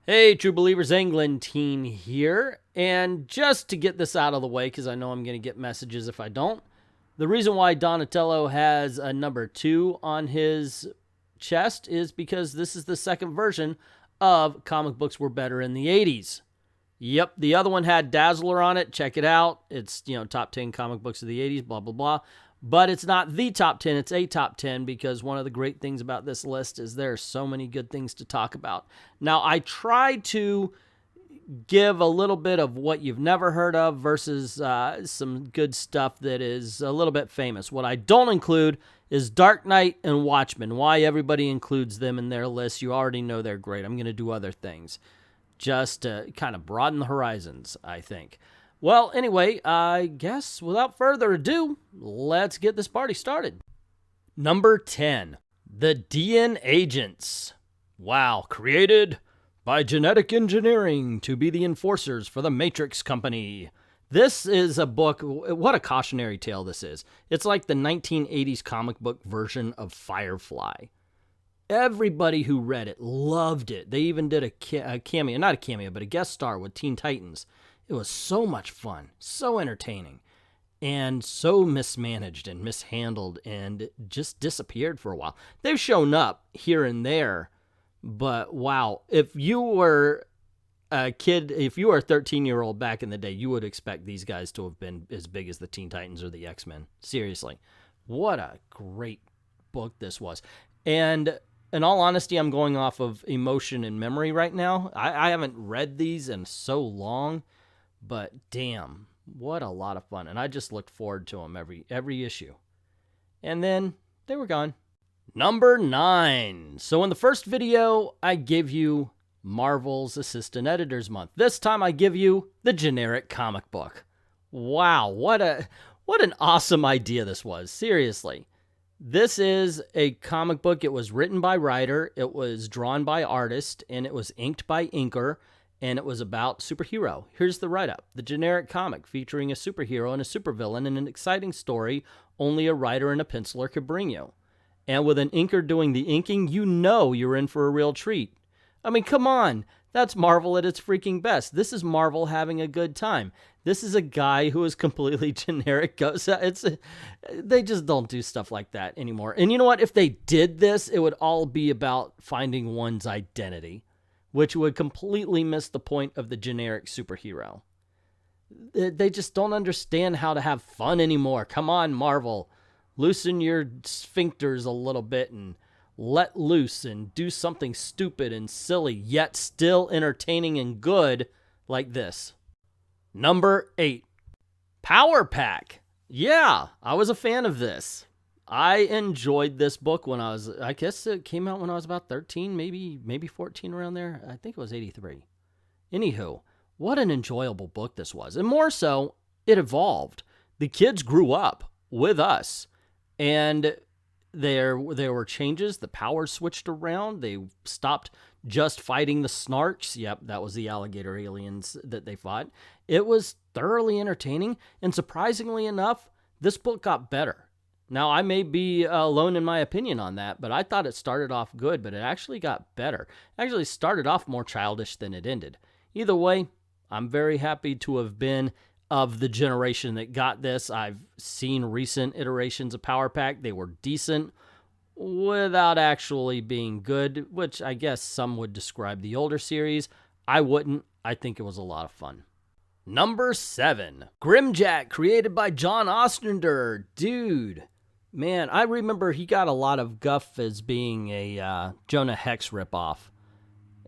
Hey, true believers, Englentine here. And just to get this out of the way, because I know I'm going to get messages if I don't, the reason why Donatello has a number 2 on his chest is because this is the second version of Comic Books Were Better in the 80s. Yep, the other one had Dazzler on it. Check it out. It's, top 10 comic books of the 80s, blah, blah, blah. But it's not the top 10, it's a top 10 because one of the great things about this list is there are so many good things to talk about. Now, I try to give a little bit of what you've never heard of versus some good stuff that is a little bit famous. What I don't include is Dark Knight and Watchmen. Why everybody includes them in their list, you already know they're great. I'm going to do other things just to kind of broaden the horizons, I think. Well, anyway, I guess without further ado, let's get this party started. Number 10, the DN Agents. Wow, created by genetic engineering to be the enforcers for the Matrix Company. This is a book, what a cautionary tale this is. It's like the 1980s comic book version of Firefly. Everybody who read it loved it. They even did a cameo, not a cameo, but a guest star with Teen Titans. It was so much fun, so entertaining, and so mismanaged and mishandled and just disappeared for a while. They've shown up here and there, but wow, if you were a kid, if you were a 13-year-old back in the day, you would expect these guys to have been as big as the Teen Titans or the X-Men. Seriously, what a great book this was. And in all honesty, I'm going off of emotion and memory right now. I haven't read these in so long. But damn, what a lot of fun. And I just looked forward to them every issue. And then they were gone. Number 9. So in the first video, I give you Marvel's Assistant Editors Month. This time I give you the generic comic book. Wow, what an awesome idea this was. Seriously. This is a comic book. It was written by writer, it was drawn by artist, and it was inked by inker. And it was about superhero. Here's the write-up. The generic comic featuring a superhero and a supervillain in an exciting story only a writer and a penciler could bring you. And with an inker doing the inking, you know you're in for a real treat. I mean, come on. That's Marvel at its freaking best. This is Marvel having a good time. This is a guy who is completely generic. They just don't do stuff like that anymore. And you know what? If they did this, it would all be about finding one's identity, which would completely miss the point of the generic superhero. They just don't understand how to have fun anymore. Come on, Marvel. Loosen your sphincters a little bit and let loose and do something stupid and silly, yet still entertaining and good like this. Number 8. Power Pack. Yeah, I was a fan of this. I enjoyed this book when I guess it came out when I was about 13, maybe 14 around there. I think it was 83. Anywho, what an enjoyable book this was. And more so, it evolved. The kids grew up with us. And there were changes. The powers switched around. They stopped just fighting the snarks. Yep, that was the alligator aliens that they fought. It was thoroughly entertaining. And surprisingly enough, this book got better. Now, I may be alone in my opinion on that, but I thought it started off good, but it actually got better. It actually started off more childish than it ended. Either way, I'm very happy to have been of the generation that got this. I've seen recent iterations of Power Pack. They were decent without actually being good, which I guess some would describe the older series. I wouldn't. I think it was a lot of fun. Number 7, Grimm Jack, created by John Ostrander. Dude. Man, I remember he got a lot of guff as being a Jonah Hex ripoff.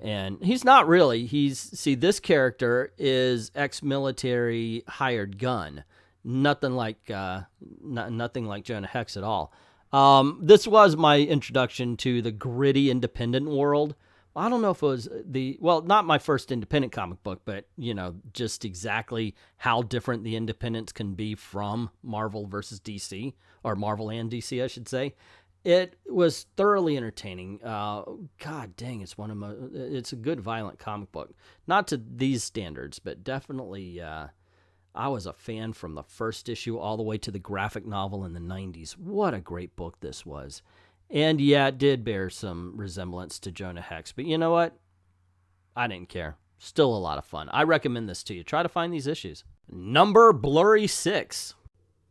And he's not really. This character is ex-military hired gun. Nothing like Jonah Hex at all. This was my introduction to the gritty independent world. I don't know if it was not my first independent comic book, but, just exactly how different the independents can be from Marvel versus DC, or Marvel and DC, I should say. It was thoroughly entertaining. God dang, it's a good violent comic book. Not to these standards, but definitely I was a fan from the first issue all the way to the graphic novel in the 90s. What a great book this was. And yeah, it did bear some resemblance to Jonah Hex. But you know what? I didn't care. Still a lot of fun. I recommend this to you. Try to find these issues. Number Blurry 6.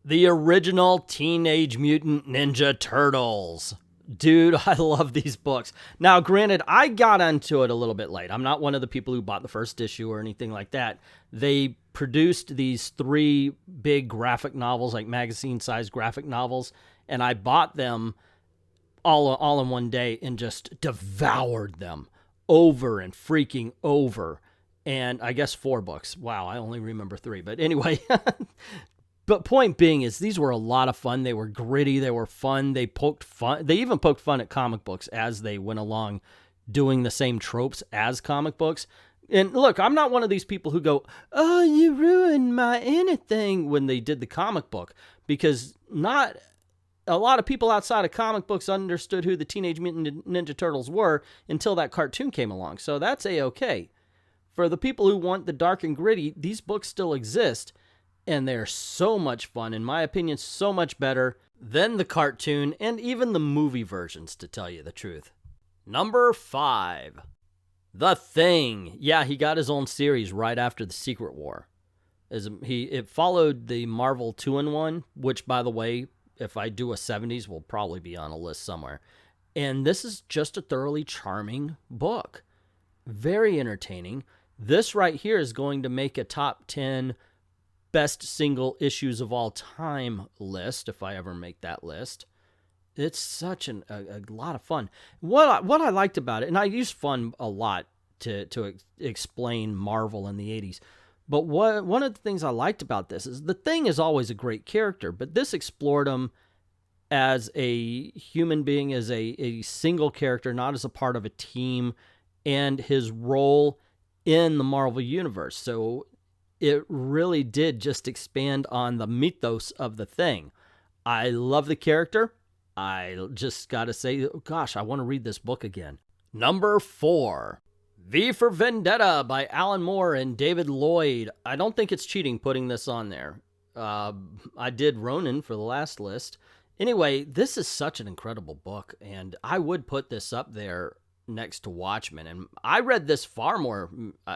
The original Teenage Mutant Ninja Turtles. Dude, I love these books. Now, granted, I got into it a little bit late. I'm not one of the people who bought the first issue or anything like that. They produced these 3 big graphic novels, like magazine-sized graphic novels, and I bought them all in one day and just devoured them over and freaking over. And I guess 4 books. Wow, I only remember 3. But anyway, but point being is these were a lot of fun. They were gritty. They were fun. They even poked fun at comic books as they went along, doing the same tropes as comic books. And look, I'm not one of these people who go, "Oh, you ruined my anything," when they did the comic book, because not a lot of people outside of comic books understood who the Teenage Mutant Ninja Turtles were until that cartoon came along. So that's A-okay. For the people who want the dark and gritty, these books still exist. And they're so much fun, in my opinion, so much better than the cartoon and even the movie versions, to tell you the truth. Number 5. The Thing. Yeah, he got his own series right after the Secret War. It followed the Marvel 2-in-1, which, by the way, if I do a 70s, will probably be on a list somewhere. And this is just a thoroughly charming book. Very entertaining. This right here is going to make a top 10 best single issues of all time list, if I ever make that list. It's such a lot of fun. What I liked about it, and I use fun a lot to explain Marvel in the 80s, but one of the things I liked about this is the Thing is always a great character, but this explored him as a human being, as a single character, not as a part of a team, and his role in the Marvel Universe. So it really did just expand on the mythos of the Thing. I love the character. I just got to say, gosh, I want to read this book again. Number 4. V for Vendetta by Alan Moore and David Lloyd. I don't think it's cheating putting this on there. I did Ronin for the last list. Anyway, this is such an incredible book, and I would put this up there next to Watchmen. And I read this far more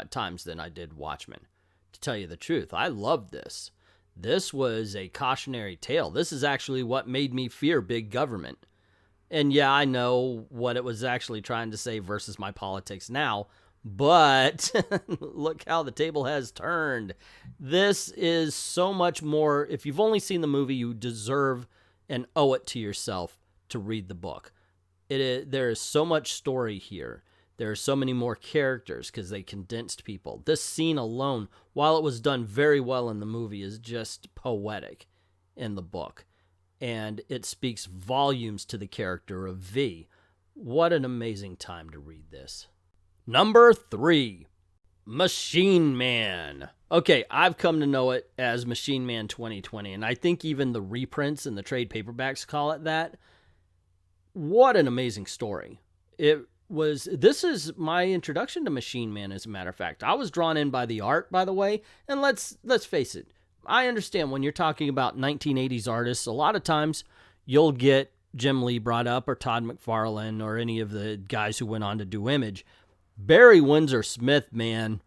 times than I did Watchmen. To tell you the truth, I loved this. This was a cautionary tale. This is actually what made me fear big government. And yeah, I know what it was actually trying to say versus my politics now, but look how the table has turned. This is so much more. If you've only seen the movie, you deserve and owe it to yourself to read the book. There is so much story here. There are so many more characters because they condensed people. This scene alone, while it was done very well in the movie, is just poetic in the book. And it speaks volumes to the character of V. What an amazing time to read this. Number 3, Machine Man. Okay, I've come to know it as Machine Man 2020, and I think even the reprints and the trade paperbacks call it that. What an amazing story. This is my introduction to Machine Man, as a matter of fact. I was drawn in by the art, by the way, and let's face it. I understand when you're talking about 1980s artists, a lot of times you'll get Jim Lee brought up or Todd McFarlane or any of the guys who went on to do Image. Barry Windsor Smith, man,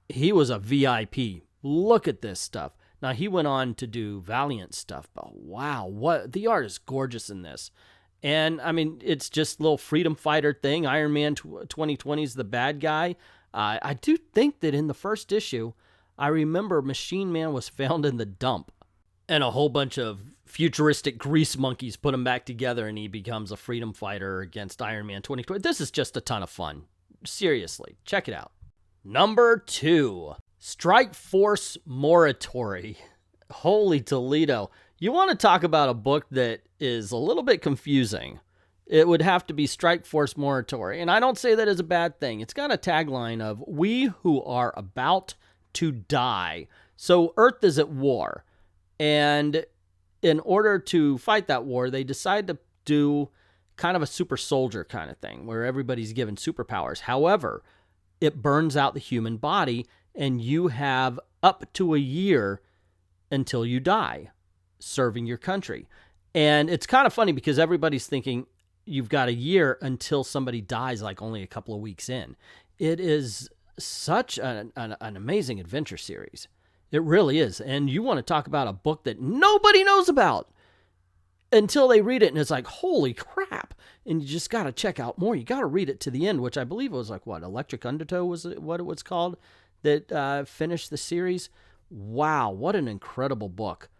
he was a VIP. Look at this stuff. Now, he went on to do Valiant stuff, but wow, the art is gorgeous in this. And, I mean, it's just a little freedom fighter thing. Iron Man 2020 is the bad guy. I do think that in the first issue, I remember Machine Man was found in the dump. And a whole bunch of futuristic grease monkeys put him back together, and he becomes a freedom fighter against Iron Man 2020. This is just a ton of fun. Seriously, check it out. Number 2, Strike Force Morituri. Holy Toledo. You want to talk about a book that is a little bit confusing. It would have to be Strike Force Morituri. And I don't say that as a bad thing. It's got a tagline of, "We who are about to die." So Earth is at war. And in order to fight that war, they decide to do kind of a super soldier kind of thing where everybody's given superpowers. However, it burns out the human body, and you have up to a year until you die serving your country. And it's kind of funny because everybody's thinking you've got a year until somebody dies, like only a couple of weeks in. It is such an amazing adventure series. It really is. And you want to talk about a book that nobody knows about until they read it, and it's like, holy crap. And you just got to check out more. You got to read it to the end, which I believe it was like, what, Electric Undertow was what it was called, that finished the series. Wow, what an incredible book.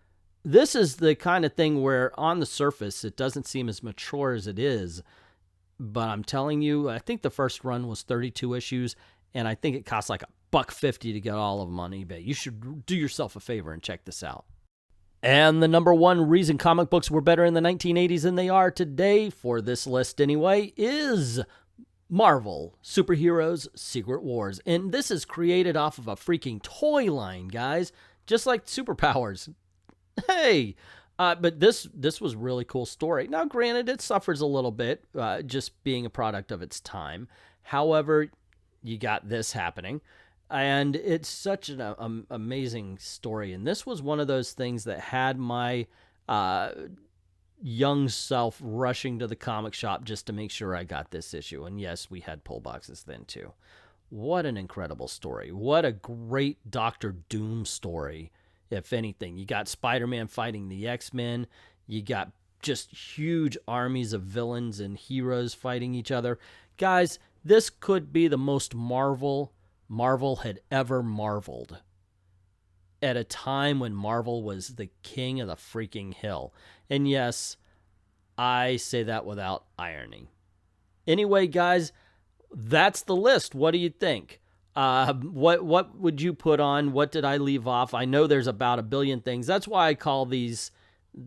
This is the kind of thing where on the surface it doesn't seem as mature as it is, but I'm telling you, I think the first run was 32 issues, and I think it cost like $1.50 to get all of them on eBay. You should do yourself a favor and check this out. And the number one reason comic books were better in the 1980s than they are today, for this list anyway, is Marvel Superheroes Secret Wars. And this is created off of a freaking toy line, guys, just like Superpowers. Hey, but this was a really cool story. Now, granted, it suffers a little bit, just being a product of its time. However, you got this happening. And it's such an amazing story. And this was one of those things that had my young self rushing to the comic shop just to make sure I got this issue. And yes, we had pull boxes then too. What an incredible story. What a great Doctor Doom story, if anything. You got Spider-Man fighting the X-Men. You got just huge armies of villains and heroes fighting each other. Guys, this could be the most Marvel had ever marveled at a time when Marvel was the king of the freaking hill. And yes, I say that without irony. Anyway, guys, that's the list. What do you think? What would you put on? What did I leave off? I know there's about a billion things. That's why I call these,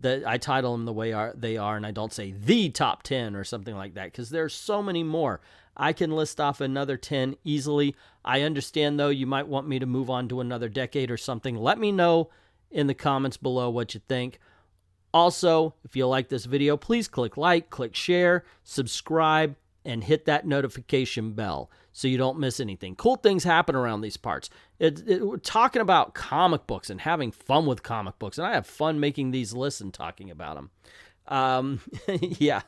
I title them the way they are, and I don't say the top 10 or something like that, because there's so many more. I can list off another 10 easily. I understand, though, you might want me to move on to another decade or something. Let me know in the comments below what you think. Also, if you like this video, please click like, click share, subscribe, and hit that notification bell so you don't miss anything. Cool things happen around these parts. We're talking about comic books and having fun with comic books, and I have fun making these lists and talking about them. Yeah.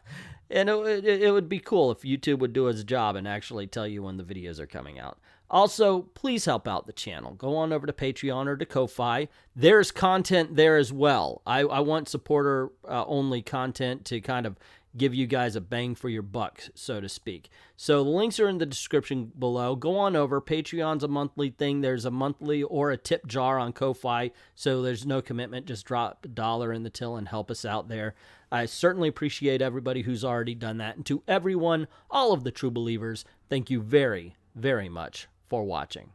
And it would be cool if YouTube would do its job and actually tell you when the videos are coming out. Also, please help out the channel. Go on over to Patreon or to Ko-Fi. There's content there as well. I want supporter-only content to kind of give you guys a bang for your buck, so to speak. So the links are in the description below. Go on over. Patreon's a monthly thing. There's a monthly or a tip jar on Ko-Fi, so there's no commitment. Just drop $1 in the till and help us out there. I certainly appreciate everybody who's already done that. And to everyone, all of the true believers, thank you very, very much for watching.